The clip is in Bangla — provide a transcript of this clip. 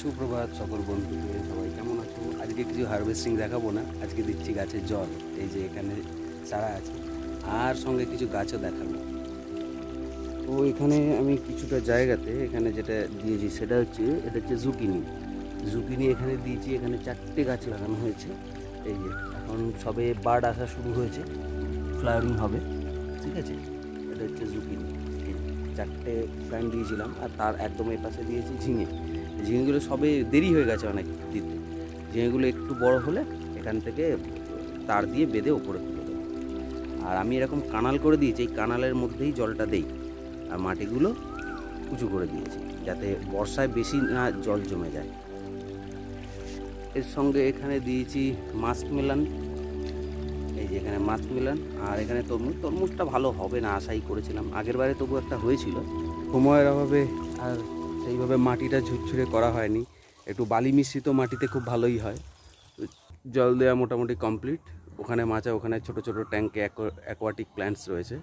সুপ্রভাত সকল বন্ধুকে, সবাই কেমন আছো? আজকে কিছু হারভেস্টিং দেখাবো না, আজকে দিচ্ছি গাছের জল। এই যে এখানে চারা আছে আর সঙ্গে কিছু গাছও দেখাবো। তো এখানে আমি কিছুটা জায়গাতে এখানে যেটা দিয়েছি সেটা হচ্ছে, এটা হচ্ছে জুকিনি। জুকিনি এখানে দিয়েছি, এখানে 4টে গাছ লাগানো হয়েছে। এই যে এখন সবে বার্ড আসা শুরু হয়েছে, ফ্লাওয়ারিং হবে, ঠিক আছে। এটা হচ্ছে জুকিনি, এই 4টে প্ল্যান্ট দিয়েছিলাম। আর তার একদম এই পাশে দিয়েছি ঝিঙে। ঝিঙেগুলো সবে দেরি হয়ে গেছে অনেক দিতে। ঝিঙেগুলো একটু বড় হলে এখান থেকে তার দিয়ে বেঁধে ওপরে তুলে দেবো। আর আমি এরকম কানাল করে দিয়েছি, এই কানালের মধ্যেই জলটা দেই। আর মাটিগুলো উঁচু করে দিয়েছি যাতে বর্ষায় বেশি না জল জমে যায়। এর সঙ্গে এখানে দিয়েছি মাস্কমেলন। এই যে এখানে মাস্কমেলন, আর এখানে তরমুজটা ভালো হবে না আশাই করেছিলাম, আগের বারে তবু একটা হয়েছিল। সময়ের অভাবে আর সেইভাবে মাটিটা ঝুরঝুরে করা হয়নি। একটু বালি মিশ্রিত মাটিতে খুব ভালোই হয়। জল দেওয়া মোটামুটি কমপ্লিট। ওখানে মাচা, ওখানে ছোট ছোট ট্যাঙ্কে অ্যাকোয়াটিক প্ল্যান্টস রয়েছে।